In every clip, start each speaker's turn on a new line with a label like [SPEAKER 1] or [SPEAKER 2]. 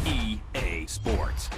[SPEAKER 1] EA Sports.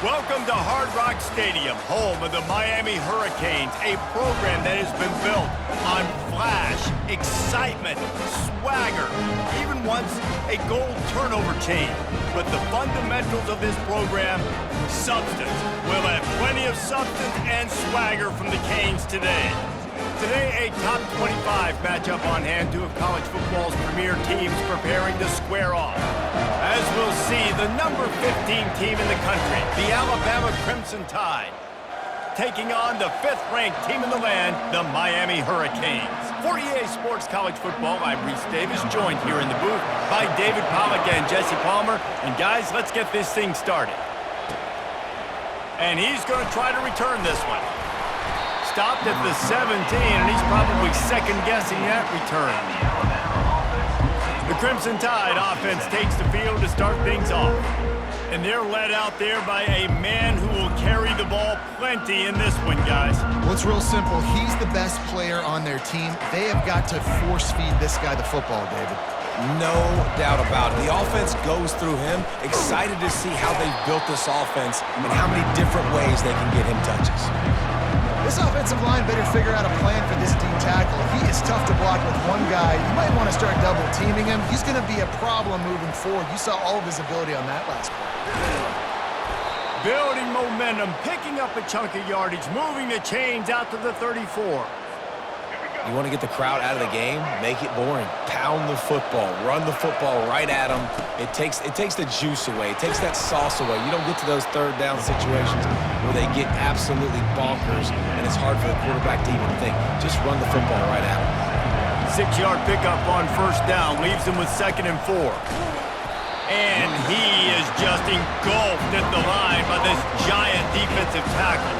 [SPEAKER 2] Welcome to Hard Rock Stadium, home of the Miami Hurricanes, a program that has been built on flash, excitement, swagger, even once a goal turnover chain. But the fundamentals of this program, substance. We'll have plenty of substance and swagger from the Canes today. Today, a top 25 matchup on hand, two of college football's premier teams preparing to square off. As we'll see, the number 15 team in the country, the Alabama Crimson Tide, taking on the 5th-ranked team in the land, the Miami Hurricanes. For EA Sports College Football, I'm Reese Davis, joined here in the booth by David Pollack and Jesse Palmer. And guys, let's get this thing started. And he's going to try to return this one. Stopped at the 17, and he's probably second-guessing that return. The Crimson Tide offense takes the field to start things off. And they're led out there by a man who will carry the ball plenty in this one, guys.
[SPEAKER 3] Well, it's real simple. He's the best player on their team. They have got to force-feed this guy the football, David.
[SPEAKER 4] No doubt about it. The offense goes through him. Excited to see how they've built this offense and how many different ways they can get him touches.
[SPEAKER 3] This offensive line better figure out a plan for this D tackle. He is tough to block with one guy. You might want to start double-teaming him. He's going to be a problem moving forward. You saw all of his ability on that last play.
[SPEAKER 2] Building momentum, picking up a chunk of yardage, moving the chains out to the 34.
[SPEAKER 4] You want to get the crowd out of the game? Make it boring. Pound the football. Run the football right at them. It takes the juice away. It takes that sauce away. You don't get to those third down situations where they get absolutely bonkers, and it's hard for the quarterback to even think. Just run the football right at them.
[SPEAKER 2] 6-yard pickup on first down. Leaves them with 2nd and 4. And he is just engulfed at the line by this giant defensive tackle.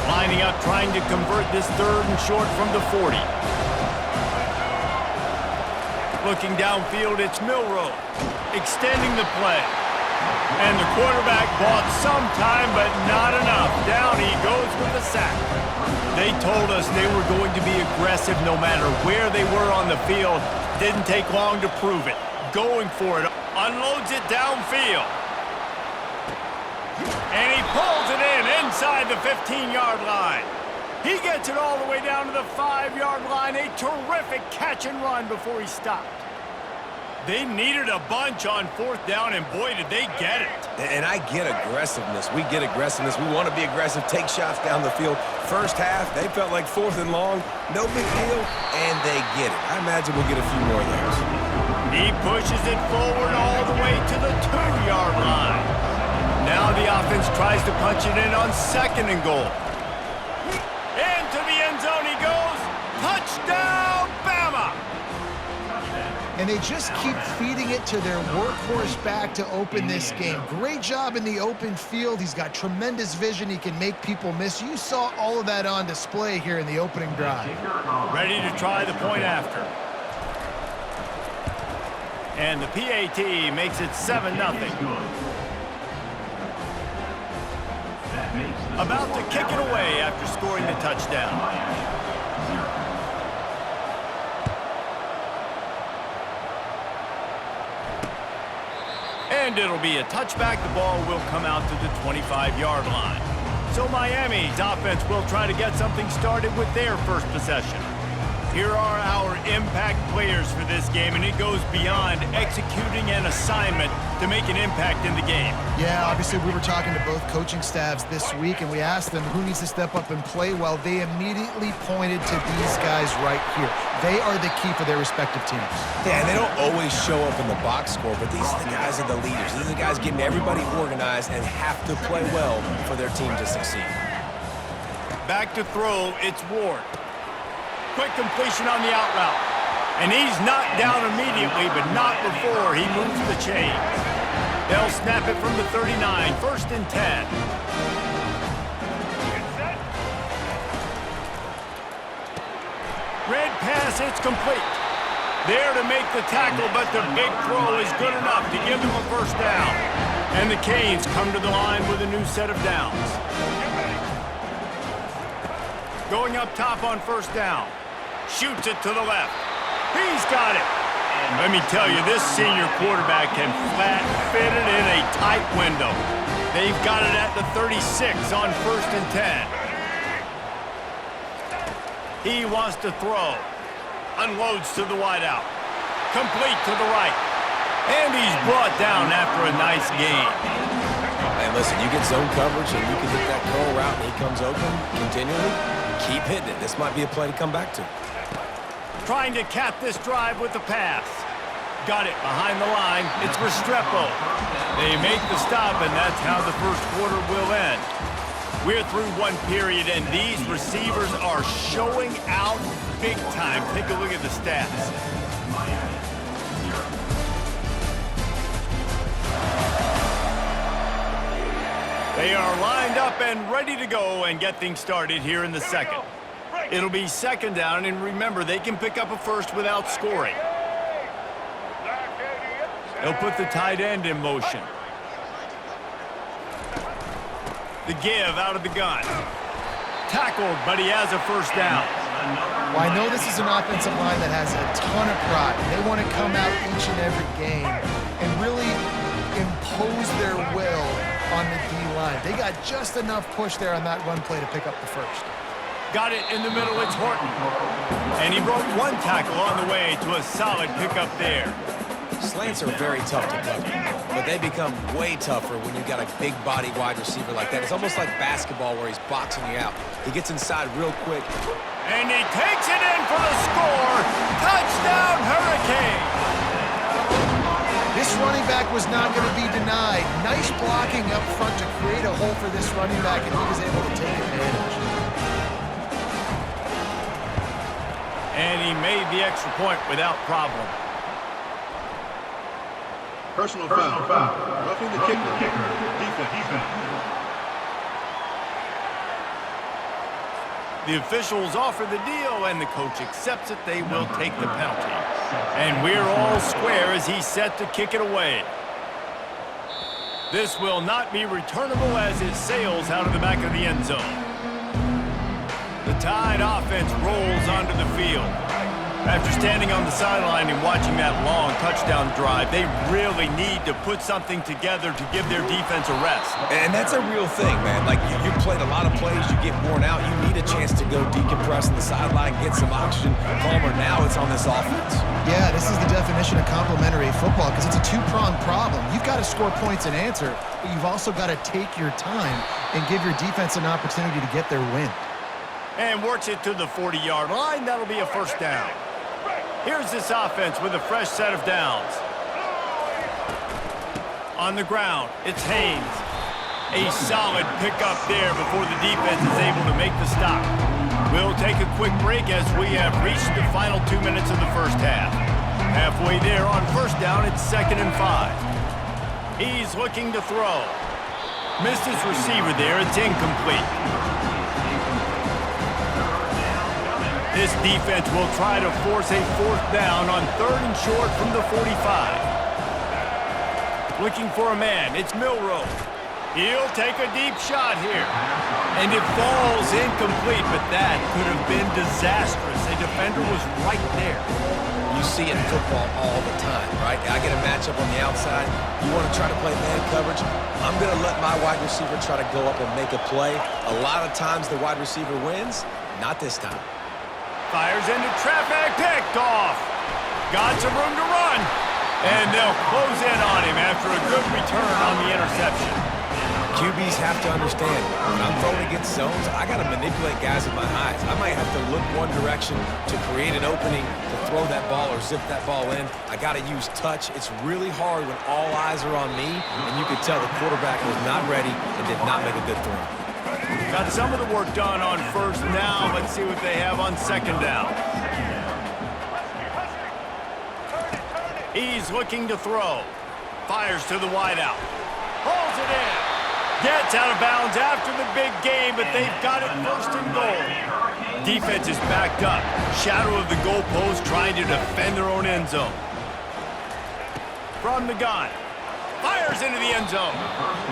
[SPEAKER 2] Lining up, trying to convert this 3rd and short from the 40. Looking downfield, it's Milroe. Extending the play. And the quarterback bought some time, but not enough. Down he goes with the sack. They told us they were going to be aggressive no matter where they were on the field. Didn't take long to prove it. Going for it. Unloads it downfield. And he pulls it in inside the 15-yard line. He gets it all the way down to the 5-yard line. A terrific catch and run before he stopped. They needed a bunch on 4th down, and boy, did they get it.
[SPEAKER 4] And I get aggressiveness. We get aggressiveness. We want to be aggressive, take shots down the field. First half, they felt like 4th and long. No big deal, and they get it. I imagine we'll get a few more of those.
[SPEAKER 2] He pushes it forward all the way to the 2-yard line. Now the offense tries to punch it in on 2nd and goal. Into the end zone he goes. Touchdown, Bama!
[SPEAKER 3] And they just keep feeding it to their workhorse back to open this game. Great job in the open field. He's got tremendous vision. He can make people miss. You saw all of that on display here in the opening drive.
[SPEAKER 2] Ready to try the point after. And the PAT makes it 7-0. About to kick it away after scoring the touchdown. And it'll be a touchback. The ball will come out to the 25-yard line. So Miami's offense will try to get something started with their first possession. Here are our impact players for this game, and it goes beyond executing an assignment to make an impact in the game.
[SPEAKER 3] Yeah, obviously we were talking to both coaching staffs this week, and we asked them who needs to step up and play well. They immediately pointed to these guys right here. They are the key for their respective teams.
[SPEAKER 4] Yeah, and they don't always show up in the box score, but these are the guys that are the leaders. These are the guys getting everybody organized and have to play well for their team to succeed.
[SPEAKER 2] Back to throw, it's Ward. Quick completion on the out route. And he's knocked down immediately, but not before he moves the chains. They'll snap it from the 39, 1st and 10. Red pass, it's complete. There to make the tackle, but the big throw is good enough to give them a 1st down. And the Canes come to the line with a new set of downs. Going up top on 1st down. Shoots it to the left. He's got it. And let me tell you, this senior quarterback can flat fit it in a tight window. They've got it at the 36 on 1st and 10. He wants to throw. Unloads to the wideout. Complete to the right. And he's brought down after a nice gain.
[SPEAKER 4] And listen, you get zone coverage and you can hit that curl route and he comes open continually. Keep hitting it. This might be a play to come back to.
[SPEAKER 2] Trying to cap this drive with the pass. Got it behind the line. It's Restrepo. They make the stop, and that's how the first quarter will end. We're through one period, and these receivers are showing out big time. Take a look at the stats. They are lined up and ready to go and get things started here in the second. It'll be second down, and remember, they can pick up a first without scoring. They'll put the tight end in motion. The give out of the gun. Tackled, but he has a first down.
[SPEAKER 3] Well, I know this is an offensive line that has a ton of pride. They want to come out each and every game and really impose their will on the D-line. They got just enough push there on that run play to pick up the first.
[SPEAKER 2] Got it in the middle, it's Horton. And he broke one tackle on the way to a solid pickup there.
[SPEAKER 4] Slants are very tough to cover, but they become way tougher when you got a big body wide receiver like that. It's almost like basketball where he's boxing you out. He gets inside real quick.
[SPEAKER 2] And he takes it in for the score. Touchdown, Hurricanes!
[SPEAKER 3] This running back was not going to be denied. Nice blocking up front to create a hole for this running back, and he was able to take advantage.
[SPEAKER 2] And he made the extra point without problem.
[SPEAKER 5] Personal foul. Roughing the kicker. Defense.
[SPEAKER 2] The officials offer the deal, and the coach accepts it. They will take the penalty. And we're all square as he's set to kick it away. This will not be returnable as it sails out of the back of the end zone. The Tide offense rolls onto the field. After standing on the sideline and watching that long touchdown drive, they really need to put something together to give their defense a rest.
[SPEAKER 4] And that's a real thing, man. Like, you played a lot of plays, you get worn out, you need a chance to go decompress on the sideline, get some oxygen. Palmer, now it's on this offense.
[SPEAKER 3] Yeah, this is the definition of complementary football because it's a two-pronged problem. You've got to score points and answer, but you've also got to take your time and give your defense an opportunity to get their win.
[SPEAKER 2] And works it to the 40-yard line. That'll be a first down. Here's this offense with a fresh set of downs. On the ground, it's Haynes. A solid pickup there before the defense is able to make the stop. We'll take a quick break as we have reached the final 2 minutes of the first half. Halfway there on first down, it's 2nd and 5. He's looking to throw. Missed his receiver there, it's incomplete. This defense will try to force a fourth down on 3rd and short from the 45. Looking for a man, it's Milroe. He'll take a deep shot here. And it falls incomplete, but that could have been disastrous. A defender was right there.
[SPEAKER 4] You see it in football all the time, right? I get a matchup on the outside. You want to try to play man coverage? I'm going to let my wide receiver try to go up and make a play. A lot of times the wide receiver wins. Not this time.
[SPEAKER 2] Fires into traffic, picked off. Got some room to run. And they'll close in on him after a good return on the interception.
[SPEAKER 4] QBs have to understand, when I'm throwing against zones, I got to manipulate guys with my eyes. I might have to look one direction to create an opening to throw that ball or zip that ball in. I got to use touch. It's really hard when all eyes are on me, and you could tell the quarterback was not ready and did not make a good throw.
[SPEAKER 2] Got some of the work done on first down. Let's see what they have on second down. He's looking to throw. Fires to the wideout. Pulls it in. Gets out of bounds after the big game, but they've got it 1st and goal. Defense is backed up. Shadow of the goalpost trying to defend their own end zone. From the gun. Fires into the end zone.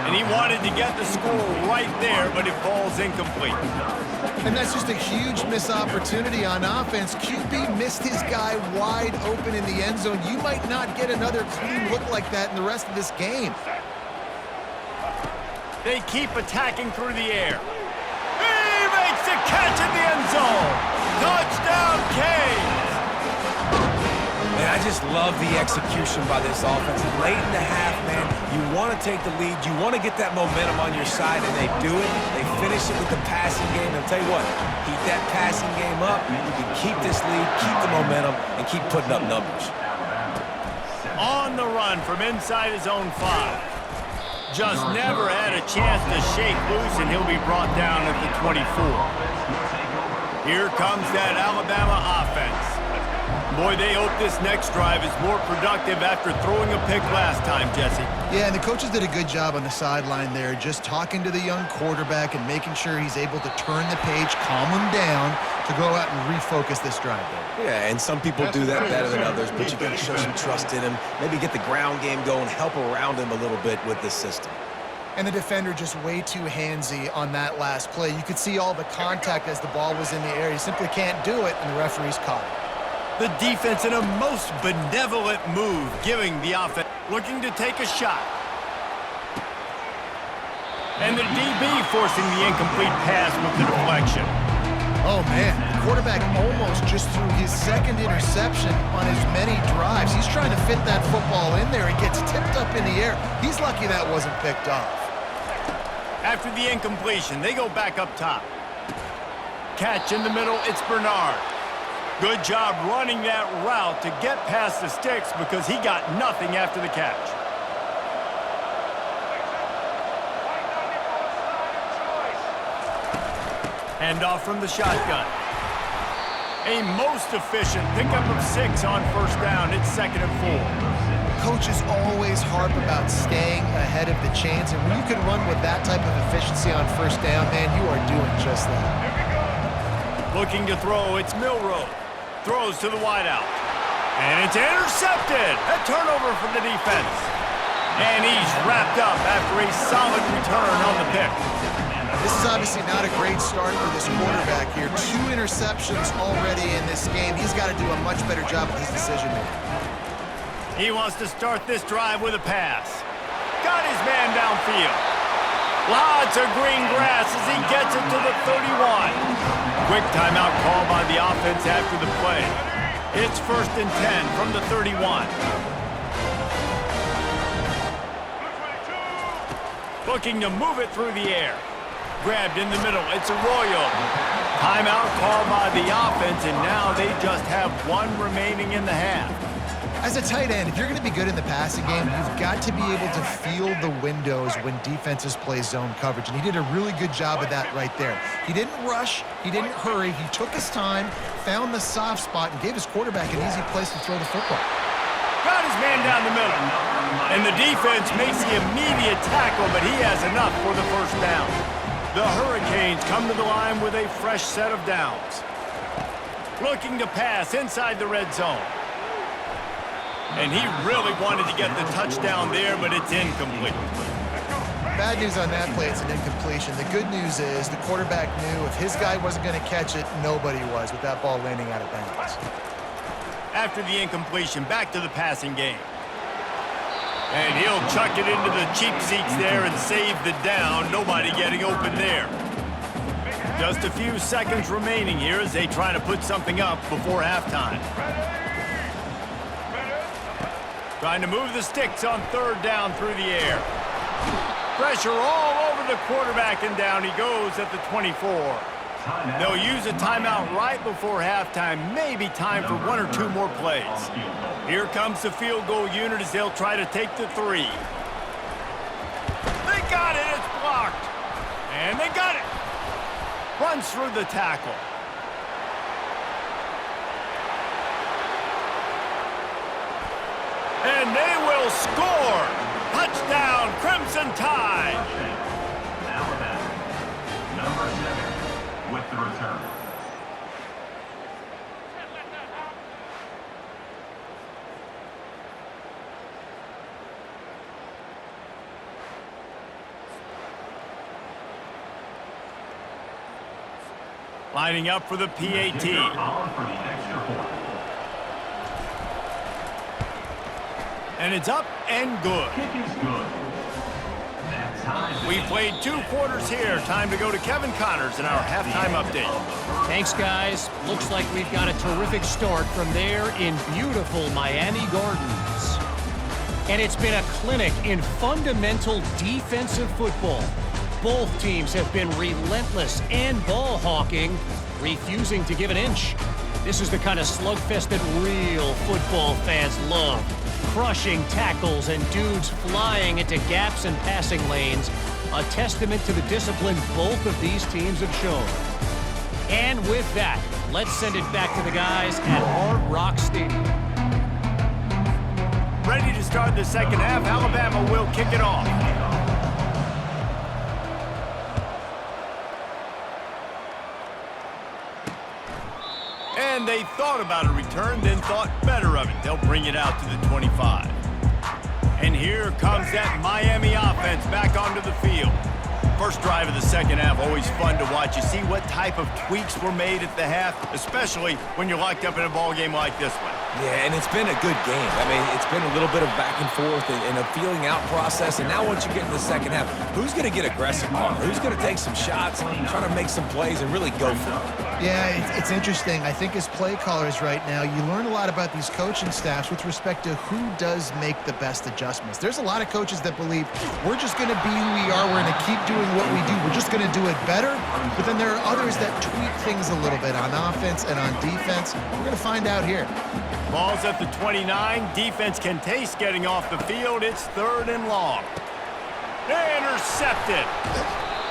[SPEAKER 2] And he wanted to get the score right there, but it falls incomplete.
[SPEAKER 3] And that's just a huge missed opportunity on offense. QB missed his guy wide open in the end zone. You might not get another clean look like that in the rest of this game.
[SPEAKER 2] They keep attacking through the air. He makes the catch in the end zone. Touchdown, Canes.
[SPEAKER 4] Man, I just love the execution by this offense. Late in the half, man, you want to take the lead. You want to get that momentum on your side, and they do it. They finish it with the passing game. And I'll tell you what, keep that passing game up. You can keep this lead, keep the momentum, and keep putting up numbers.
[SPEAKER 2] On the run from inside his own 5. Just never had a chance to shake loose, and he'll be brought down at the 24. Here comes that Alabama offense. Boy, they hope this next drive is more productive after throwing a pick last time, Jesse.
[SPEAKER 3] Yeah, and the coaches did a good job on the sideline there, just talking to the young quarterback and making sure he's able to turn the page, calm him down to go out and refocus this drive there.
[SPEAKER 4] Yeah, and some people do that better than others, but you got to show some trust in him, maybe get the ground game going, help around him a little bit with this system.
[SPEAKER 3] And the defender just way too handsy on that last play. You could see all the contact as the ball was in the air. He simply can't do it, and the referee's caught it.
[SPEAKER 2] The defense in a most benevolent move, giving the offense looking to take a shot. And the DB forcing the incomplete pass with the deflection.
[SPEAKER 3] Oh, man, the quarterback almost just threw his second interception on as many drives. He's trying to fit that football in there. It gets tipped up in the air. He's lucky that wasn't picked off.
[SPEAKER 2] After the incompletion, they go back up top. Catch in the middle, it's Bernard. Good job running that route to get past the sticks because he got nothing after the catch. Handoff from the shotgun. A most efficient pickup of 6 on first down. It's 2nd and 4.
[SPEAKER 3] Coaches always harp about staying ahead of the chains, and when you can run with that type of efficiency on first down, man, you are doing just that.
[SPEAKER 2] Looking to throw, it's Milroe. Throws to the wideout. And it's intercepted. A turnover from the defense. And he's wrapped up after a solid return on the pick.
[SPEAKER 3] This is obviously not a great start for this quarterback here. 2 interceptions already in this game. He's got to do a much better job with his decision-making.
[SPEAKER 2] He wants to start this drive with a pass. Got his man downfield. Lots of green grass as he gets it to the 31. Quick timeout call by the offense after the play. It's 1st and 10 from the 31. Looking to move it through the air. Grabbed in the middle. It's Arroyo. Timeout called by the offense, and now they just have 1 remaining in the half.
[SPEAKER 3] As a tight end, if you're going to be good in the passing game, you've got to be able to feel the windows when defenses play zone coverage, and he did a really good job of that right there. He didn't rush, he didn't hurry, he took his time, found the soft spot, and gave his quarterback an easy place to throw the football.
[SPEAKER 2] Got his man down the middle, and the defense makes the immediate tackle, but he has enough for the first down. The Hurricanes come to the line with a fresh set of downs. Looking to pass inside the red zone. And he really wanted to get the touchdown there, but it's incomplete.
[SPEAKER 3] Bad news on that play, it's an incompletion. The good news is the quarterback knew if his guy wasn't going to catch it, nobody was with that ball landing out of bounds.
[SPEAKER 2] After the incompletion, back to the passing game. And he'll chuck it into the cheap seats there and save the down. Nobody getting open there. Just a few seconds remaining here as they try to put something up before halftime. Trying to move the sticks on 3rd down through the air. Pressure all over the quarterback, and down he goes at the 24. They'll use a timeout right before halftime. Maybe time for 1 or 2 more plays. Here comes the field goal unit as they'll try to take the 3. They got it. It's blocked. And they got it. Runs through the tackle. And they will score. Touchdown, Crimson Tide.
[SPEAKER 1] Alabama, number 7, with the return.
[SPEAKER 2] Lining up for the PAT. And it's up and good.
[SPEAKER 1] Kick is good. That time
[SPEAKER 2] We've played 2 quarters here. Time to go to Kevin Connors in our halftime update.
[SPEAKER 6] Thanks, guys. Looks like we've got a terrific start from there in beautiful Miami Gardens. And it's been a clinic in fundamental defensive football. Both teams have been relentless and ball hawking, refusing to give an inch. This is the kind of slugfest that real football fans love. Crushing tackles and dudes flying into gaps and passing lanes. A testament to the discipline both of these teams have shown. And with that, let's send it back to the guys at Hard Rock Stadium.
[SPEAKER 2] Ready to start the second half. Alabama will kick it off. And they thought about a return, then thought better of it. They'll bring it out to the 25. And here comes that Miami offense back onto the field. First drive of the second half, always fun to watch. You see what type of tweaks were made at the half, especially when you're locked up in a ball game like this one.
[SPEAKER 4] Yeah, and it's been a good game. I mean, it's been a little bit of back and forth and a feeling out process. And now once you get in the second half, who's going to get aggressive on? Who's going to take some shots, try to make some plays, and really go for it?
[SPEAKER 3] Yeah, it's interesting. I think as play callers right now, you learn a lot about these coaching staffs with respect to who does make the best adjustments. There's a lot of coaches that believe we're just going to be who we are. We're going to keep doing what we do. We're just going to do it better. But then there are others that tweak things a little bit on offense and on defense. We're going to find out here.
[SPEAKER 2] Ball's at the 29. Defense can taste getting off the field. It's 3rd and long. Intercepted.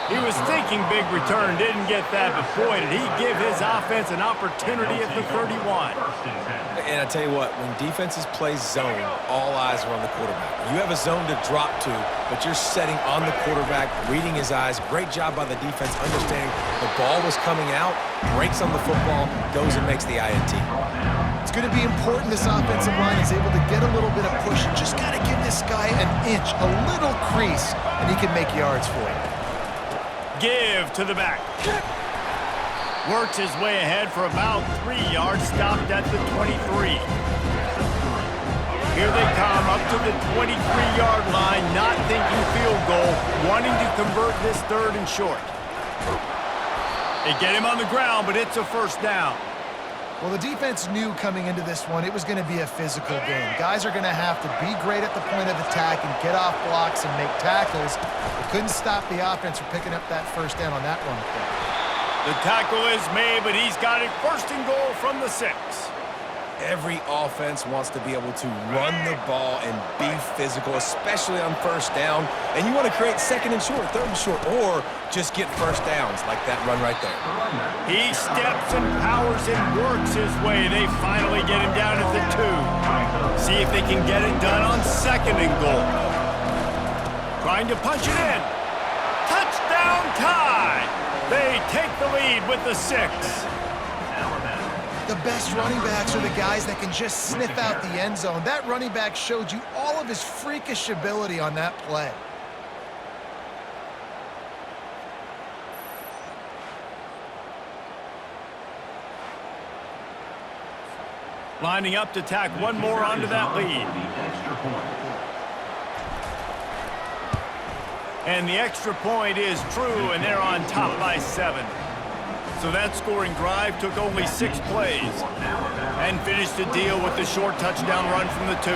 [SPEAKER 2] He was thinking big return, didn't get that, but boy, did he give his offense an opportunity at the 31.
[SPEAKER 4] And I tell you what, when defenses play zone, all eyes are on the quarterback. You have a zone to drop to, but you're setting on the quarterback, reading his eyes. Great job by the defense, understanding the ball was coming out, breaks on the football, goes and makes the INT.
[SPEAKER 3] It's going to be important this offensive line is able to get a little bit of push. You just got to give this guy an inch, a little crease, and he can make yards for you.
[SPEAKER 2] Give to the back. Works his way ahead for about 3 yards, stopped at the 23. Here they come up to the 23-yard line, not thinking field goal, wanting to convert this 3rd and short. They get him on the ground, but it's a first down.
[SPEAKER 3] Well, the defense knew coming into this one it was going to be a physical game. Guys are going to have to be great at the point of attack and get off blocks and make tackles. They couldn't stop the offense from picking up that first down on that run play.
[SPEAKER 2] The tackle is made, but he's got it 1st and goal from the 6.
[SPEAKER 4] Every offense wants to be able to run the ball and be physical, especially on first down. And you want to create 2nd and short, 3rd and short, or just get first downs like that run right there.
[SPEAKER 2] He steps and powers and works his way. They finally get him down at the 2. See if they can get it done on 2nd and goal. Trying to punch it in. Touchdown tie. They take the lead with the 6.
[SPEAKER 3] The best running backs are the guys that can just sniff out the end zone. That running back showed you all of his freakish ability on that play.
[SPEAKER 2] Lining up to tack one more onto that lead. And the extra point is true, and they're on top by 7. So that scoring drive took only 6 plays and finished the deal with the short touchdown run from the 2.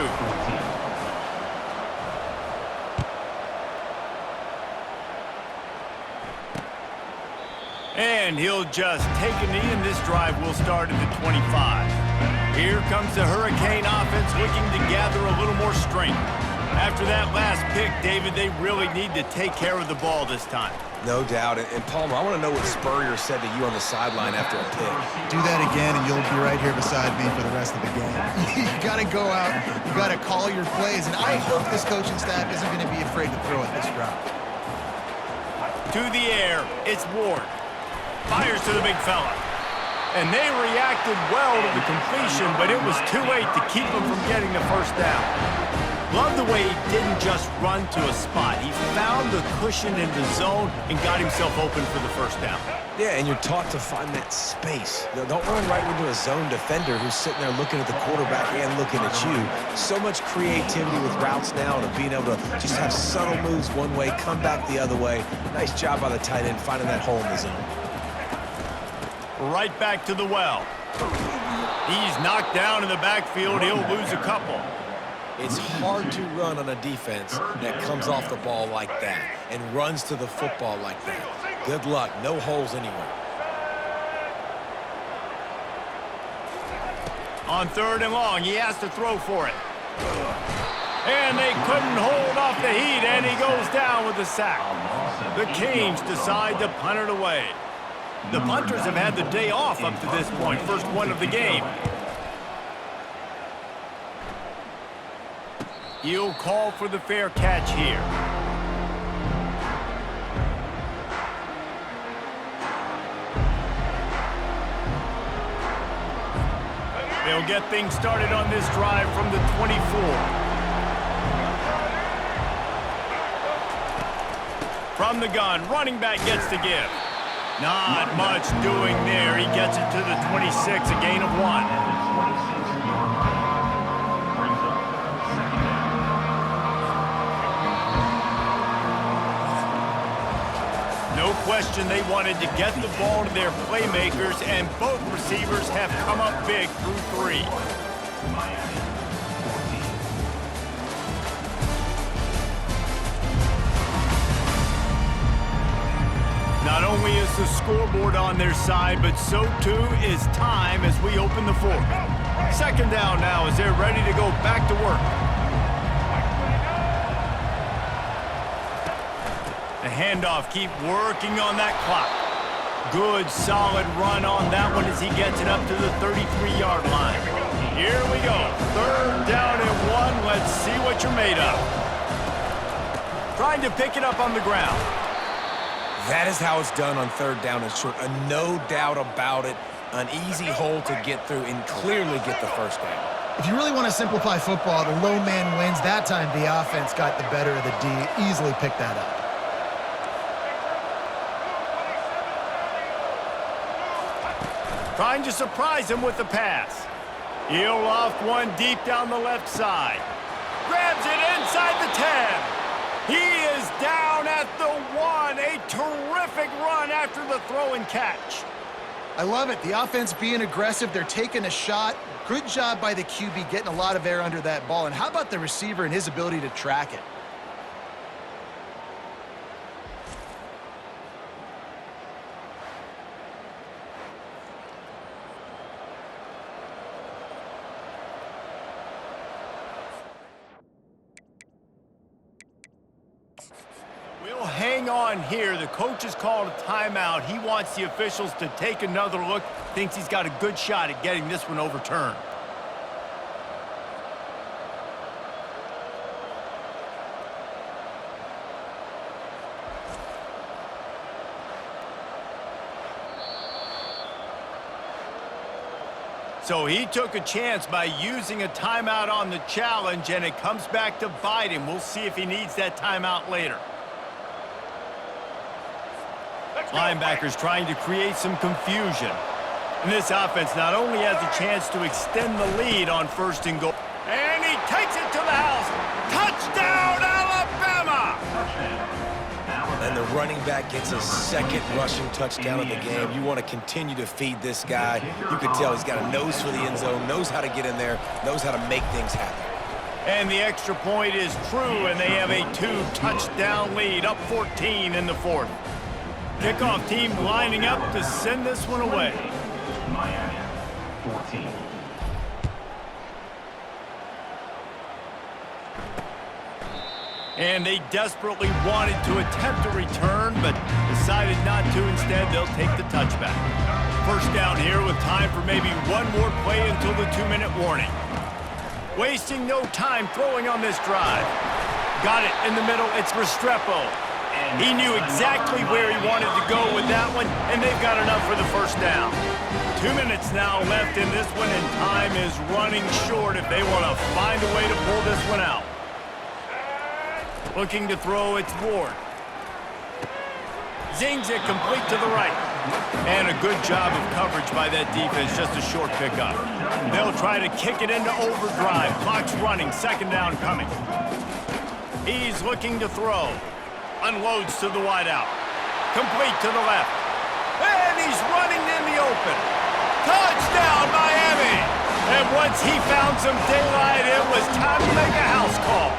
[SPEAKER 2] And he'll just take a knee, and this drive will start at the 25. Here comes the Hurricane offense looking to gather a little more strength. After that last pick, David, they really need to take care of the ball this time.
[SPEAKER 4] No doubt. And Palmer, I want to know what Spurrier said to you on the sideline after a pick.
[SPEAKER 3] Do that again, and you'll be right here beside me for the rest of the game. You got to go out. You got to call your plays, and I hope this coaching staff isn't going to be afraid to throw it this route.
[SPEAKER 2] To the air, it's Ward. Fires to the big fella. And they reacted well to the completion, but it was too late to keep them from getting the first down. Love the way he didn't just run to a spot. He found the cushion in the zone and got himself open for the first down.
[SPEAKER 4] Yeah, and you're taught to find that space. Don't run right into a zone defender who's sitting there looking at the quarterback and looking at you. So much creativity with routes now and being able to just have subtle moves one way, come back the other way. Nice job by the tight end finding that hole in the zone.
[SPEAKER 2] Right back to the well. He's knocked down in the backfield. He'll lose a couple.
[SPEAKER 4] It's hard to run on a defense that comes off the ball like that and runs to the football like that. Good luck. No holes anywhere.
[SPEAKER 2] On 3rd and long, he has to throw for it. And they couldn't hold off the heat, and he goes down with the sack. The Canes decide to punt it away. The punters have had the day off up to this point, first one of the game. He'll call for the fair catch here. They'll get things started on this drive from the 24. From the gun, running back gets the give. Not much doing there. He gets it to the 26, a gain of 1. No question they wanted to get the ball to their playmakers, and both receivers have come up big through 3. Not only is the scoreboard on their side, but so too is time as we open the 4th. 2nd down now as they're ready to go back to work. The handoff, keep working on that clock. Good, solid run on that one as he gets it up to the 33-yard line. Here we go. 3rd down and 1. Let's see what you're made of. Trying to pick it up on the ground.
[SPEAKER 4] That is how it's done on 3rd down and short. No doubt about it. An easy hole to get through and clearly get the first down.
[SPEAKER 3] If you really want to simplify football, the low man wins. That time the offense got the better of the D. Easily picked that up.
[SPEAKER 2] Trying to surprise him with the pass. He'll loft one deep down the left side. Grabs it inside the 10. He is down at the 1. A terrific run after the throw and catch.
[SPEAKER 3] I love it. The offense being aggressive. They're taking a shot. Good job by the QB getting a lot of air under that ball. And how about the receiver and his ability to track it?
[SPEAKER 2] We'll hang on here. The coach has called a timeout. He wants the officials to take another look. Thinks he's got a good shot at getting this one overturned. So he took a chance by using a timeout on the challenge, and it comes back to bite him. We'll see if he needs that timeout later. Linebackers trying to create some confusion. And this offense not only has a chance to extend the lead on 1st and goal, and he takes it to the house. Touchdown, Alabama!
[SPEAKER 4] And the running back gets his 2nd rushing touchdown of the game. You want to continue to feed this guy. You can tell he's got a nose for the end zone, knows how to get in there, knows how to make things happen.
[SPEAKER 2] And the extra point is true, and they have a 2-touchdown lead, up 14 in the 4th. Kickoff team lining up to send this one away.
[SPEAKER 1] Miami, 14.
[SPEAKER 2] And they desperately wanted to attempt a return, but decided not to. Instead, they'll take the touchback. 1st down here with time for maybe one more play until the 2-minute warning. Wasting no time throwing on this drive. Got it in the middle. It's Restrepo. He knew exactly where he wanted to go with that one, and they've got enough for the 1st down. 2 minutes now left in this one, and time is running short if they want to find a way to pull this one out. Looking to throw, it's Ward. Zings it complete to the right. And a good job of coverage by that defense, just a short pickup. They'll try to kick it into overdrive. Clock's running, second down coming. He's looking to throw. Unloads to the wideout. Complete to the left. And he's running in the open. Touchdown, Miami! And once he found some daylight, it was time to make a house call.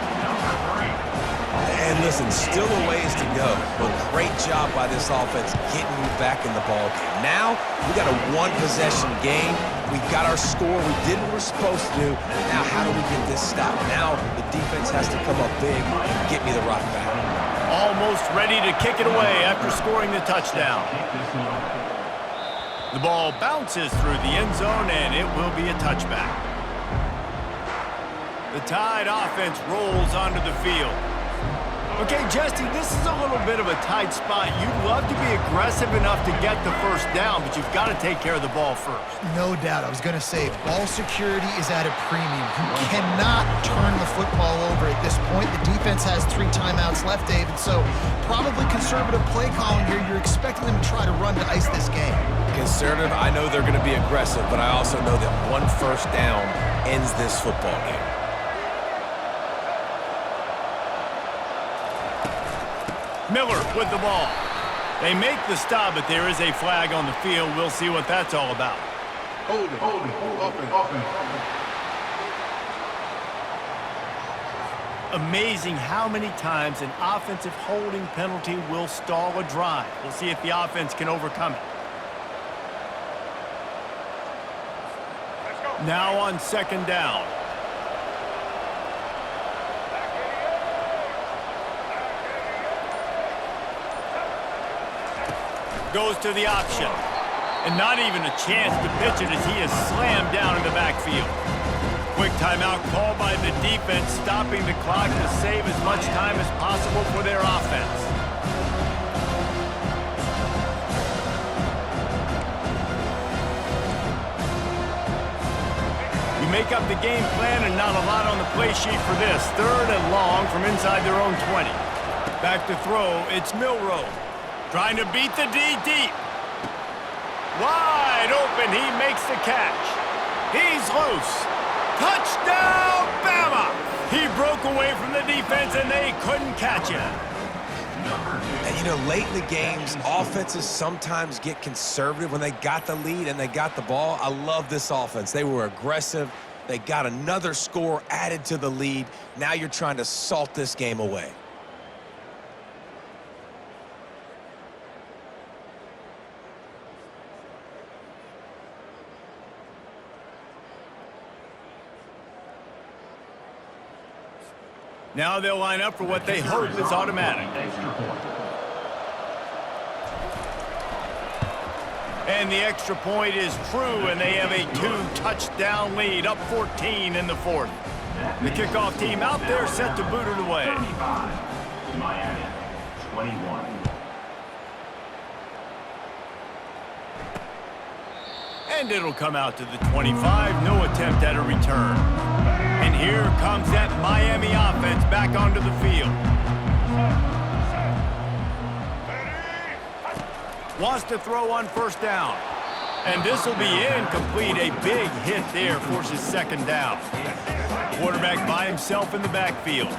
[SPEAKER 4] And listen, still a ways to go, but great job by this offense getting you back in the ballgame. Now, we got a one-possession game. We got our score. We did what we're supposed to do. Now, how do we get this stopped? Now, the defense has to come up big and get me the rock back.
[SPEAKER 2] Almost ready to kick it away after scoring the touchdown. The ball bounces through the end zone, and it will be a touchback. The Tide offense rolls onto the field. Okay, Jesse, this is a little bit of a tight spot. You'd love to be aggressive enough to get the first down, but you've got to take care of the ball first.
[SPEAKER 3] No doubt. I was going to say, ball security is at a premium. You cannot turn the football over at this point. The defense has 3 timeouts left, David, so probably conservative play calling here. You're expecting them to try to run to ice this game.
[SPEAKER 4] Conservative, I know they're going to be aggressive, but I also know that one first down ends this football game.
[SPEAKER 2] Miller with the ball. They make the stop, but there is a flag on the field. We'll see what that's all about.
[SPEAKER 5] Hold it, offense.
[SPEAKER 2] Amazing how many times an offensive holding penalty will stall a drive. We'll see if the offense can overcome it. Now on second down. Goes to the option. And not even a chance to pitch it as he is slammed down in the backfield. Quick timeout called by the defense, stopping the clock to save as much time as possible for their offense. You make up the game plan and not a lot on the play sheet for this. 3rd and long from inside their own 20. Back to throw, it's Milroe. Trying to beat the D deep. Wide open, he makes the catch. He's loose. Touchdown, Bama! He broke away from the defense and they couldn't catch him.
[SPEAKER 4] And you know, late in the games, offenses sometimes get conservative when they got the lead and they got the ball. I love this offense. They were aggressive. They got another score added to the lead. Now you're trying to salt this game away.
[SPEAKER 2] Now they'll line up for what they hope is automatic. And the extra point is true, and they have a 2-touchdown lead, up 14 in the 4th. The kickoff team out there set to boot it away.
[SPEAKER 1] 35, Miami, 21.
[SPEAKER 2] And it'll come out to the 25, no attempt at a return. And here comes that Miami offense back onto the field. Wants to throw on first down. And this will be incomplete. A big hit there forces second down. Quarterback by himself in the backfield.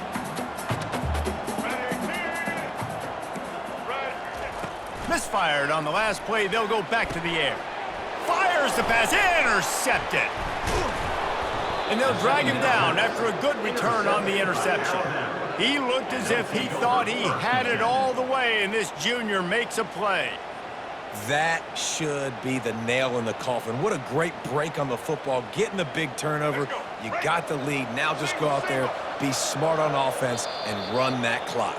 [SPEAKER 2] Misfired on the last play. They'll go back to the air. Fires the pass. Intercepted. And they'll drag him down after a good return on the interception. He looked as if he thought he had it all the way, and this junior makes a play.
[SPEAKER 4] That should be the nail in the coffin. What a great break on the football. Getting the big turnover. You got the lead. Now just go out there, be smart on offense, and run that clock.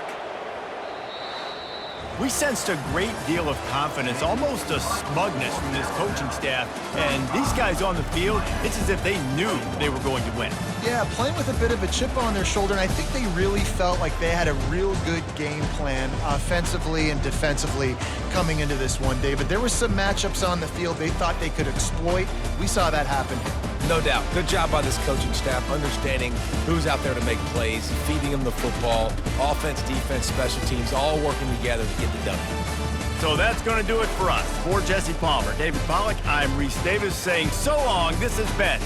[SPEAKER 2] We sensed a great deal of confidence, almost a smugness from this coaching staff. And these guys on the field, it's as if they knew they were going to win.
[SPEAKER 3] Yeah, playing with a bit of a chip on their shoulder, and I think they really felt like they had a real good game plan offensively and defensively coming into this one, David. There were some matchups on the field they thought they could exploit. We saw that happen.
[SPEAKER 4] No doubt. Good job by this coaching staff, understanding who's out there to make plays, feeding them the football, offense, defense, special teams, all working together to get the W.
[SPEAKER 2] So that's going to do it for us. For Jesse Palmer, David Pollack, I'm Reese Davis saying so long. This has been